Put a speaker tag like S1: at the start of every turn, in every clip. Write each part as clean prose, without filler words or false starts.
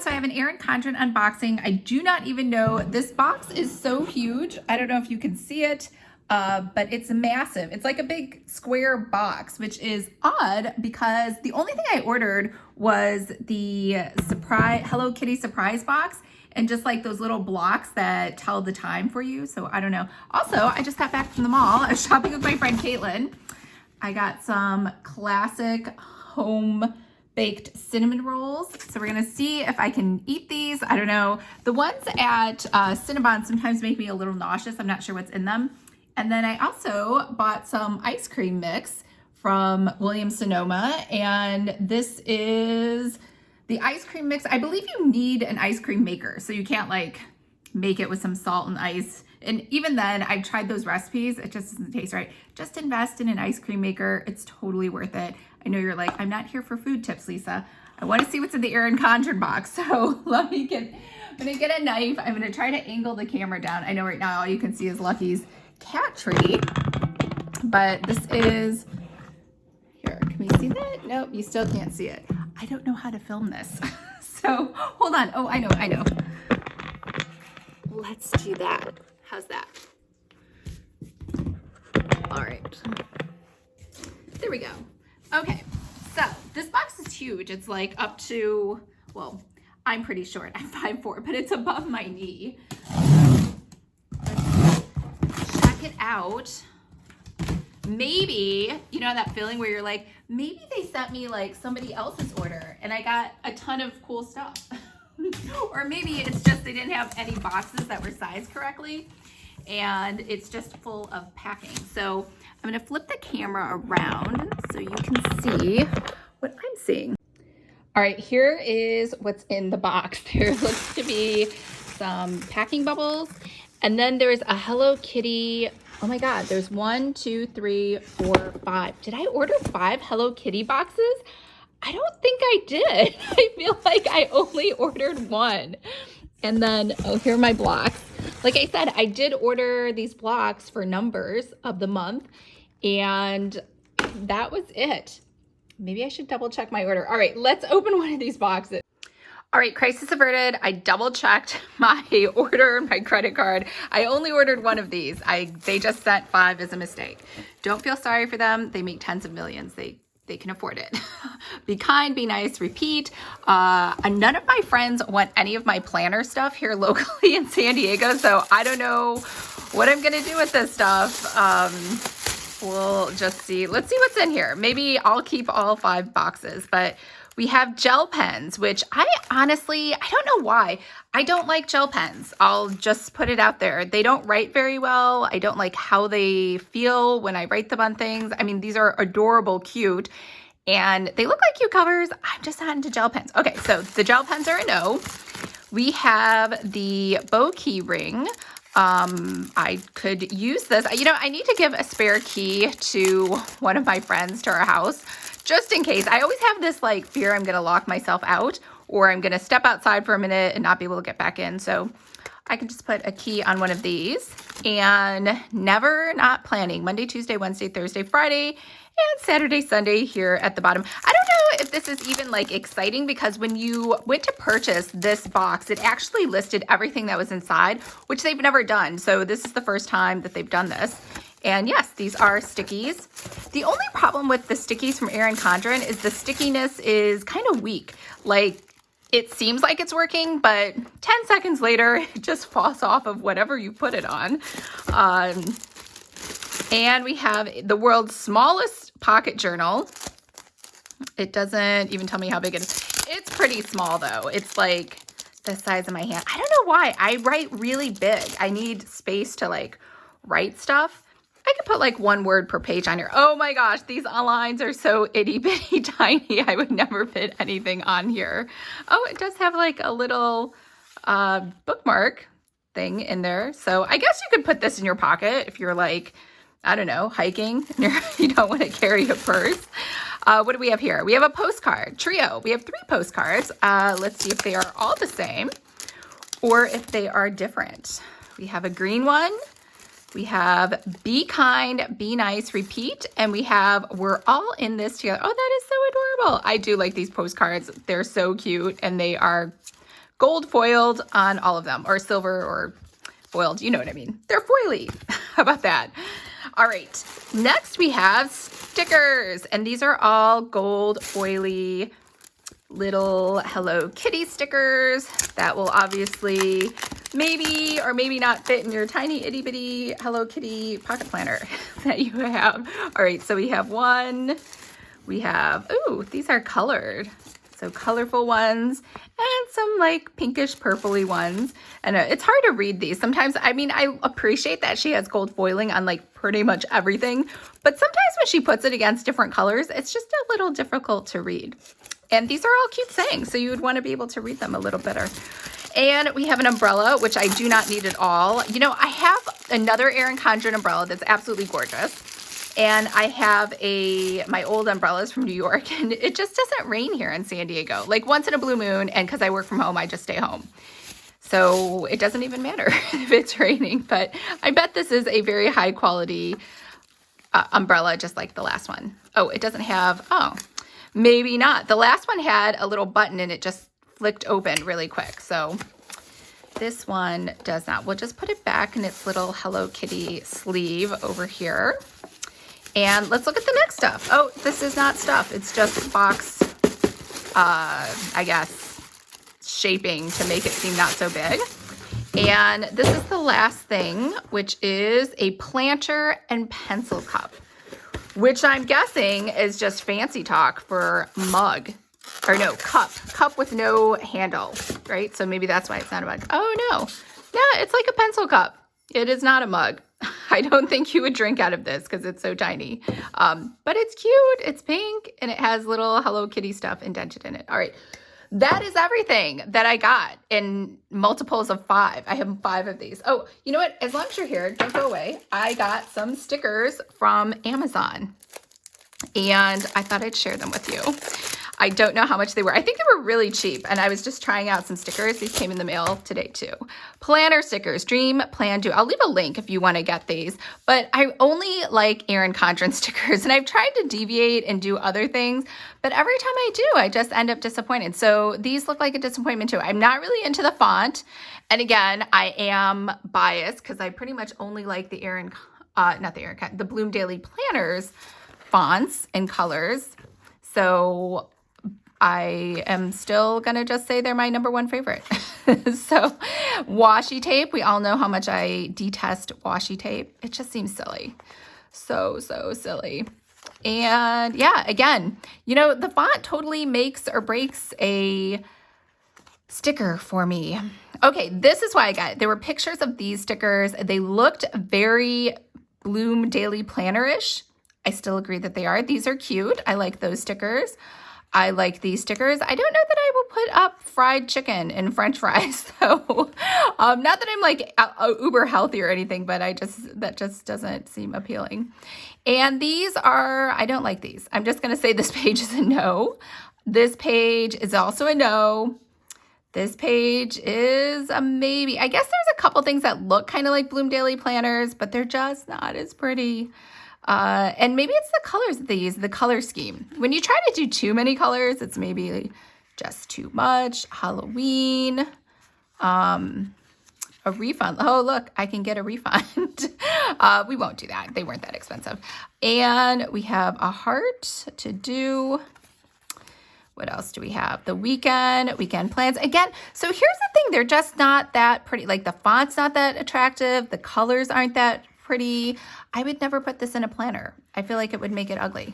S1: so I have an Erin Condren unboxing. I do not even know, this box is so huge. I don't know if you can see it, but it's massive. It's like a big square box, which is odd because the only thing I ordered was the Hello Kitty surprise box and just like those little blocks that tell the time for you. So I don't know. Also, I just got back from the mall. I was shopping with my friend Caitlin. I got some classic home baked cinnamon rolls. So we're gonna see if I can eat these. I don't know. The ones at Cinnabon sometimes make me a little nauseous. I'm not sure what's in them. And then I also bought some ice cream mix from Williams Sonoma. And this is the ice cream mix. I believe you need an ice cream maker. So you can't like make it with some salt and ice. And even then, I've tried those recipes. It just doesn't taste right. Just invest in an ice cream maker. It's totally worth it. I know you're like, I'm not here for food tips, Lisa. I want to see what's in the Erin Condren box. So I'm gonna get a knife. I'm gonna try to angle the camera down. I know right now all you can see is Lucky's cat tree, but this is, here, can we see that? Nope, you still can't see it. I don't know how to film this. So hold on. Oh, I know. Let's do that. How's that? All right. There we go. Okay, so this box is huge. It's like up to, well, I'm pretty short. I'm 5'4", but it's above my knee. Let's check it out. Maybe, you know that feeling where you're like, maybe they sent me like somebody else's order and I got a ton of cool stuff. Or maybe it's just they didn't have any boxes that were sized correctly and it's just full of packing. So I'm gonna flip the camera around so you can see what I'm seeing. All right, here is what's in the box. There looks to be some packing bubbles, and then there's a Hello Kitty. Oh my God, there's 1, 2, 3, 4, 5. Did I order 5 Hello Kitty boxes? I don't think I did. I feel like I only ordered 1. And then, oh, here are my blocks. Like I said, I did order these blocks for numbers of the month, and that was it. Maybe I should double check my order. All right, let's open one of these boxes. All right, crisis averted. I double checked my order and my credit card. I only ordered 1 of these. They just sent 5 as a mistake. Don't feel sorry for them. They make tens of millions. They can afford it. Be kind, be nice, repeat. None of my friends want any of my planner stuff here locally in San Diego, so I don't know what I'm gonna do with this stuff. We'll just see. Let's see what's in here. Maybe I'll keep all 5 boxes, but we have gel pens, which I don't know why. I don't like gel pens. I'll just put it out there. They don't write very well. I don't like how they feel when I write them on things. I mean, these are adorable, cute, and they look like cute covers. I'm just not into gel pens. Okay, so the gel pens are a no. We have the bow key ring. I could use this. You know, I need to give a spare key to one of my friends to our house, just in case. I always have this like fear I'm going to lock myself out, or I'm going to step outside for a minute and not be able to get back in. So I can just put a key on one of these, and never not planning Monday, Tuesday, Wednesday, Thursday, Friday, and Saturday, Sunday here at the bottom. I don't know if this is even like exciting, because when you went to purchase this box, it actually listed everything that was inside, which they've never done. So this is the first time that they've done this. And yes, these are stickies. The only problem with the stickies from Erin Condren is the stickiness is kind of weak. Like, it seems like it's working, but 10 seconds later, it just falls off of whatever you put it on. And we have the world's smallest pocket journal. It doesn't even tell me how big it is. It's pretty small though. It's like the size of my hand. I don't know why. I write really big. I need space to like write stuff. I could put like 1 word per page on here. Oh my gosh, these lines are so itty bitty tiny. I would never fit anything on here. Oh, it does have like a little bookmark thing in there. So I guess you could put this in your pocket if you're like, I don't know, hiking and you don't want to carry a purse. What do we have here? We have a postcard trio. We have 3 postcards. Let's see if they are all the same or if they are different. We have a green one. We have be kind, be nice, repeat, and we have we're all in this together. Oh, that is so adorable. I do like these postcards. They're so cute, and they are gold foiled on all of them, or silver or foiled. You know what I mean. They're foily. How about that? All right. Next we have stickers, and these are all gold foily little Hello Kitty stickers that will obviously maybe or maybe not fit in your tiny itty bitty Hello Kitty pocket planner that you have. All right, so we have one. We have, ooh, these are colored. So colorful ones and some like pinkish purpley ones. And it's hard to read these. Sometimes, I mean, I appreciate that she has gold foiling on like pretty much everything, but sometimes when she puts it against different colors, it's just a little difficult to read. And these are all cute sayings, so you would want to be able to read them a little better. And we have an umbrella, which I do not need at all. You know, I have another Erin Condren umbrella that's absolutely gorgeous. And I have my old umbrellas from New York, and it just doesn't rain here in San Diego. Like once in a blue moon, and because I work from home, I just stay home. So it doesn't even matter if it's raining, but I bet this is a very high quality umbrella, just like the last one. Oh, it doesn't have, oh, maybe not. The last one had a little button and it just flicked open really quick. So this one does not. We'll just put it back in its little Hello Kitty sleeve over here. And let's look at the next stuff. Oh, this is not stuff. It's just box, I guess, shaping to make it seem not so big. And this is the last thing, which is a planter and pencil cup, which I'm guessing is just fancy talk for mug, or no, cup with no handle, right? So maybe that's why it's not a mug. Oh no, yeah, it's like a pencil cup. It is not a mug. I don't think you would drink out of this because it's so tiny, but it's cute. It's pink and it has little Hello Kitty stuff indented in it. All right. That is everything that I got in multiples of 5. I have 5 of these. Oh, you know what? As long as you're here, don't go away. I got some stickers from Amazon and I thought I'd share them with you. I don't know how much they were. I think they were really cheap, and I was just trying out some stickers. These came in the mail today too. Planner stickers, Dream, Plan, Do. I'll leave a link if you want to get these, but I only like Erin Condren stickers, and I've tried to deviate and do other things, but every time I do, I just end up disappointed. So these look like a disappointment too. I'm not really into the font, and again, I am biased because I pretty much only like the the Bloom Daily Planners fonts and colors. So I am still going to just say they're my number 1 favorite. So washi tape, we all know how much I detest washi tape. It just seems silly. So silly. And yeah, again, you know, the font totally makes or breaks a sticker for me. Okay, this is why I got it. There were pictures of these stickers. They looked very Bloom Daily Planner-ish. I still agree that they are. These are cute. I like those stickers. I like these stickers. I don't know that I will put up fried chicken and French fries. So not that I'm like uber healthy or anything, but that just doesn't seem appealing. And these are, I don't like these. I'm just going to say this page is a no. This page is also a no. This page is a maybe. I guess there's a couple things that look kind of like Bloom Daily Planners, but they're just not as pretty. And maybe it's the colors that they use, the color scheme. When you try to do too many colors, it's maybe just too much. Halloween, a refund. Oh, look, I can get a refund. We won't do that. They weren't that expensive. And we have a heart to do. What else do we have? The weekend plans. Again, so here's the thing. They're just not that pretty. Like the font's not that attractive. The colors aren't that pretty. I would never put this in a planner. I feel like it would make it ugly.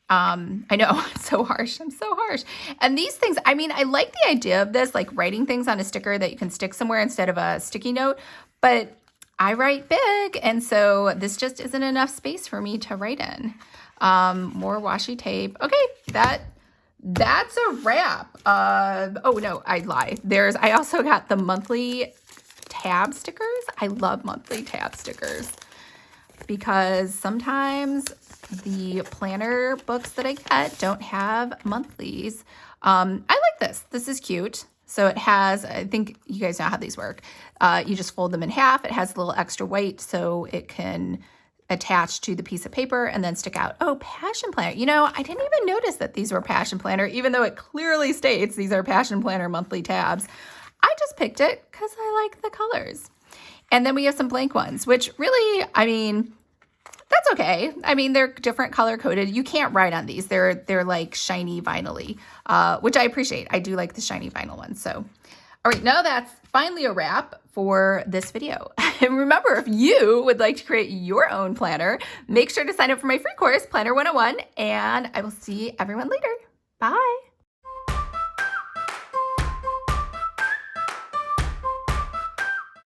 S1: I know, it's so harsh. I'm so harsh. And these things, I mean, I like the idea of this, like writing things on a sticker that you can stick somewhere instead of a sticky note, but I write big, and so this just isn't enough space for me to write in. More washi tape. Okay, that's a wrap. Oh no, I lied. I also got the monthly tab stickers. I love monthly tab stickers because sometimes the planner books that I get don't have monthlies. I like this. This is cute. So it has, I think you guys know how these work. You just fold them in half. It has a little extra weight so it can attach to the piece of paper and then stick out. Oh, Passion Planner. You know, I didn't even notice that these were Passion Planner, even though it clearly states these are Passion Planner monthly tabs. I just picked it because I like the colors. And then we have some blank ones, which really, I mean, that's okay. I mean, they're different color coded. You can't write on these. They're like shiny vinyl-y, which I appreciate. I do like the shiny vinyl ones. So, all right, now that's finally a wrap for this video. And remember, if you would like to create your own planner, make sure to sign up for my free course, Planner 101, and I will see everyone later. Bye.